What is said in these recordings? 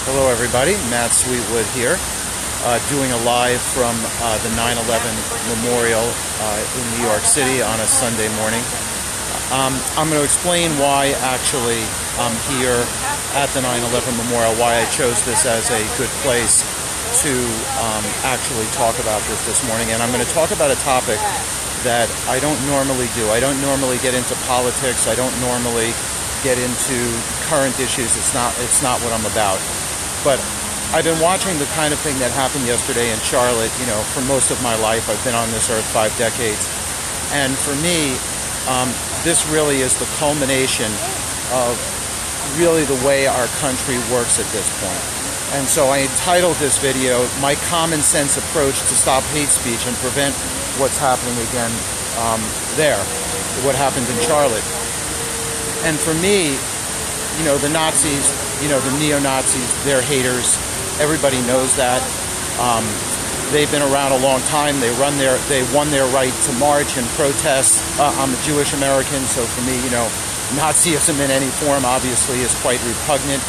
Hello everybody, Matt Sweetwood here, doing a live from the 9/11 Memorial in New York City on a Sunday morning. I'm going to explain why actually I'm here at the 9/11 Memorial, why I chose this as a good place to actually talk about this morning. And I'm going to talk about a topic that I don't normally do. I don't normally get into politics. I don't normally get into current issues. It's not what I'm about. But I've been watching the kind of thing that happened yesterday in Charlotte, for most of my life. I've been on this earth 5 decades. And for me, this really is the culmination of really the way our country works at this point. And so I entitled this video, My Common Sense Approach to Stop Hate Speech and Prevent What's Happening Again what happened in Charlotte. And for me, the Nazis, the neo-Nazis, they're haters. Everybody knows that. They've been around a long time. They won their right to march and protest. I'm a Jewish American, so for me, Nazism in any form obviously is quite repugnant.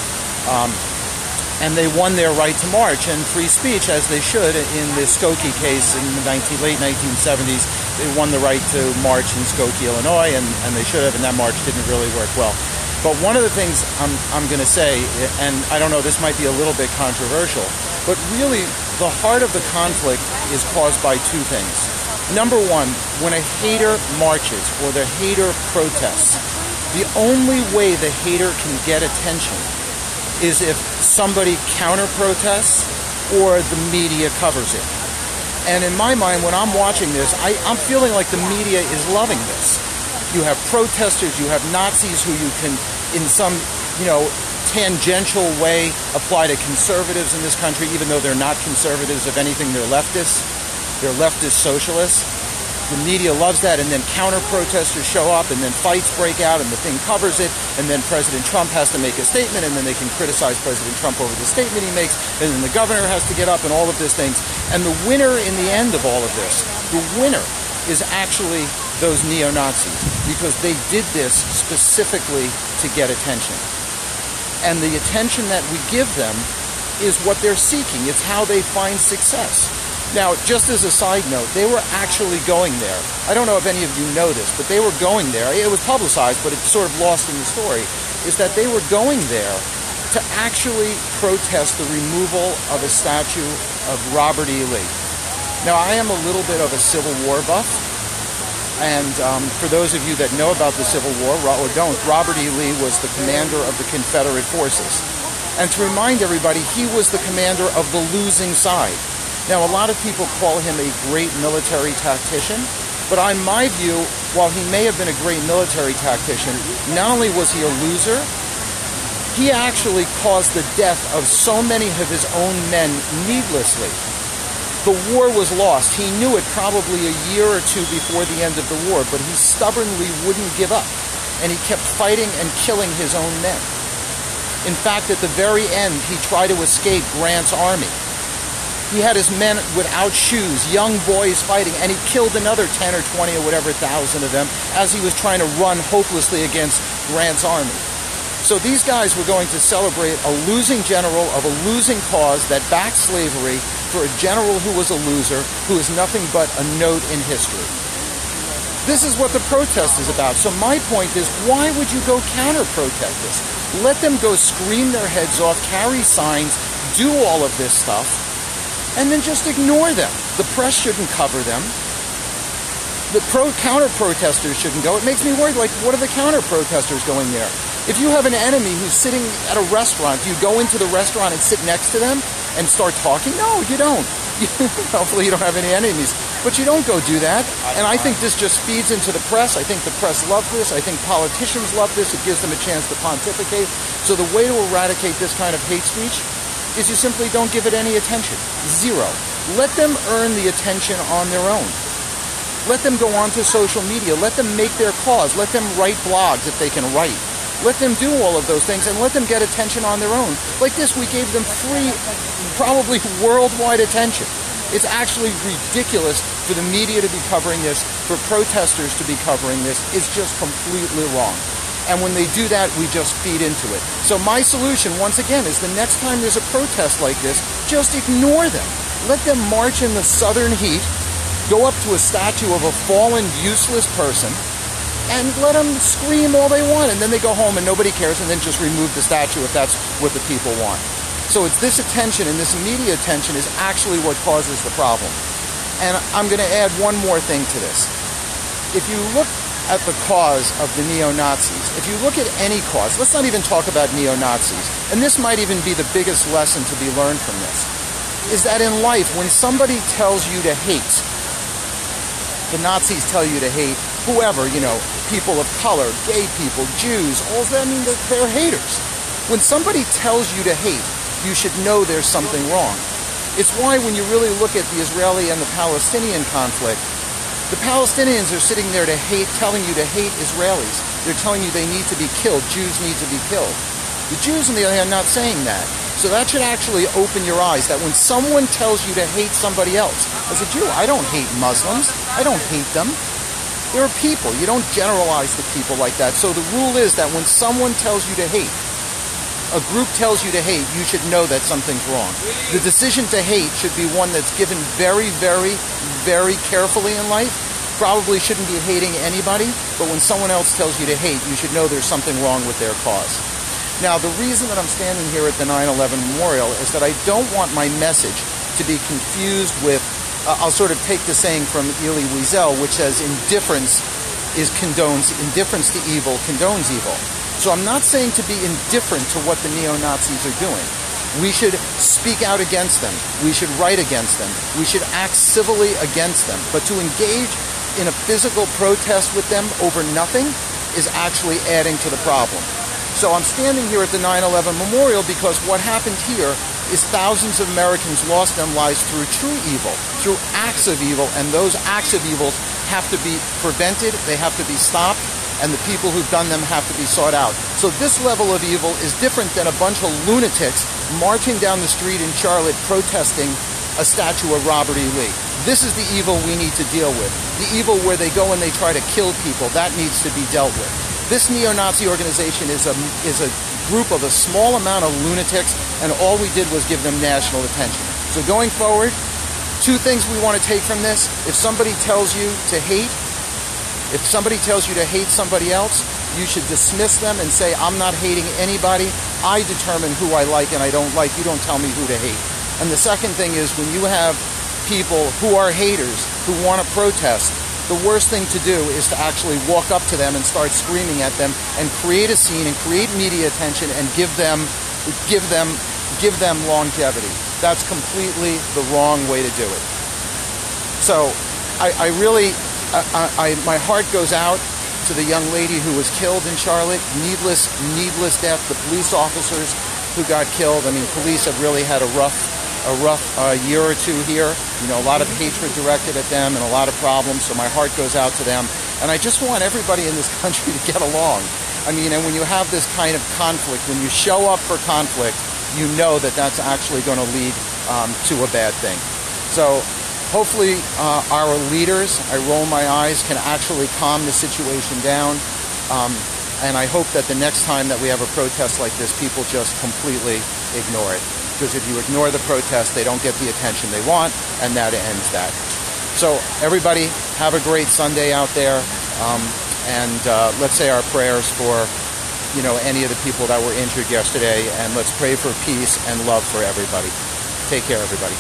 And they won their right to march and free speech, as they should. In the Skokie case in the late 1970s, they won the right to march in Skokie, Illinois, and they should have, and that march didn't really work well. But one of the things I'm going to say, and I don't know, this might be a little bit controversial, but really the heart of the conflict is caused by two things. Number one, when a hater marches or the hater protests, the only way the hater can get attention is if somebody counter-protests or the media covers it. And in my mind, when I'm watching this, I'm feeling like the media is loving this. You have protesters, you have Nazis who you can, in some, tangential way, apply to conservatives in this country, even though they're not conservatives. If anything, they're leftists. They're leftist socialists. The media loves that, and then counter-protesters show up, and then fights break out, and the thing covers it, and then President Trump has to make a statement, and then they can criticize President Trump over the statement he makes, and then the governor has to get up, and all of these things. And the winner in the end of all of this, the winner is actually those neo-Nazis, because they did this specifically to get attention. And the attention that we give them is what they're seeking. It's how they find success. Now, just as a side note, they were actually going there. I don't know if any of you know this, but they were going there. It was publicized, but it's sort of lost in the story, is that they were going there to actually protest the removal of a statue of Robert E. Lee. Now, I am a little bit of a Civil War buff, and for those of you that know about the Civil War, or don't, Robert E. Lee was the commander of the Confederate forces. And to remind everybody, he was the commander of the losing side. Now, a lot of people call him a great military tactician, but in my view, while he may have been a great military tactician, not only was he a loser, he actually caused the death of so many of his own men needlessly. The war was lost. He knew it probably a year or two before the end of the war, but he stubbornly wouldn't give up, and he kept fighting and killing his own men. In fact, at the very end, he tried to escape Grant's army. He had his men without shoes, young boys fighting, and he killed another 10 or 20 or whatever thousand of them as he was trying to run hopelessly against Grant's army. So these guys were going to celebrate a losing general of a losing cause that backed slavery for a general who was a loser, who is nothing but a note in history. This is what the protest is about. So my point is, why would you go counter-protest this? Let them go scream their heads off, carry signs, do all of this stuff, and then just ignore them. The press shouldn't cover them. The counter-protesters shouldn't go. It makes me worried, like, what are the counter-protesters going there? If you have an enemy who's sitting at a restaurant, do you go into the restaurant and sit next to them and start talking? No, you don't. Hopefully you don't have any enemies. But you don't go do that. And I think this just feeds into the press. I think the press love this. I think politicians love this. It gives them a chance to pontificate. So the way to eradicate this kind of hate speech is you simply don't give it any attention. Zero. Let them earn the attention on their own. Let them go onto social media. Let them make their cause. Let them write blogs if they can write. Let them do all of those things and let them get attention on their own. Like this, we gave them free, probably worldwide attention. It's actually ridiculous for the media to be covering this, for protesters to be covering this. It's just completely wrong. And when they do that, we just feed into it. So my solution, once again, is the next time there's a protest like this, just ignore them. Let them march in the southern heat, go up to a statue of a fallen, useless person, and let them scream all they want. And then they go home and nobody cares, and then just remove the statue if that's what the people want. So it's this attention, and this media attention is actually what causes the problem. And I'm going to add one more thing to this. If you look at the cause of the neo-Nazis, if you look at any cause, let's not even talk about neo-Nazis, and this might even be the biggest lesson to be learned from this, is that in life, when somebody tells you to hate, the Nazis tell you to hate whoever, people of color, gay people, Jews, all that, they're haters. When somebody tells you to hate, you should know there's something wrong. It's why when you really look at the Israeli and the Palestinian conflict, the Palestinians are sitting there telling you to hate Israelis. They're telling you they need to be killed. Jews need to be killed. The Jews, on the other hand, are not saying that. So that should actually open your eyes, that when someone tells you to hate somebody else, as a Jew, I don't hate Muslims. I don't hate them. They're people. You don't generalize the people like that. So the rule is that when someone tells you to hate, a group tells you to hate, you should know that something's wrong. The decision to hate should be one that's given very, very, very carefully in life. Probably shouldn't be hating anybody, but when someone else tells you to hate, you should know there's something wrong with their cause. Now, the reason that I'm standing here at the 9/11 memorial is that I don't want my message to be confused with, I'll sort of take the saying from Elie Wiesel, which says indifference to evil condones evil. So I'm not saying to be indifferent to what the neo-Nazis are doing. We should speak out against them. We should write against them. We should act civilly against them. But to engage in a physical protest with them over nothing is actually adding to the problem. So I'm standing here at the 9/11 memorial because what happened here is thousands of Americans lost their lives through true evil, through acts of evil, and those acts of evil have to be prevented, they have to be stopped, and the people who've done them have to be sought out. So this level of evil is different than a bunch of lunatics marching down the street in Charlotte protesting a statue of Robert E. Lee. This is the evil we need to deal with. The evil where they go and they try to kill people, that needs to be dealt with. This neo-Nazi organization is a group of a small amount of lunatics, and all we did was give them national attention. So going forward, two things we want to take from this. If somebody tells you to hate, if somebody tells you to hate somebody else, you should dismiss them and say, I'm not hating anybody. I determine who I like and I don't like. You don't tell me who to hate. And the second thing is, when you have people who are haters, who want to protest, the worst thing to do is to actually walk up to them and start screaming at them and create a scene and create media attention and give them longevity. That's completely the wrong way to do it. So my heart goes out to the young lady who was killed in Charlotte. Needless death. The police officers who got killed. Police have really had a rough year or two here. A lot of hatred directed at them and a lot of problems. So my heart goes out to them. And I just want everybody in this country to get along. And when you have this kind of conflict, when you show up for conflict, you know that that's actually going to lead to a bad thing. So hopefully our leaders, I roll my eyes, can actually calm the situation down. And I hope that the next time that we have a protest like this, people just completely ignore it. Because if you ignore the protest, they don't get the attention they want, and that ends that. So everybody, have a great Sunday out there. And let's say our prayers for any of the people that were injured yesterday, and let's pray for peace and love for everybody. Take care, everybody.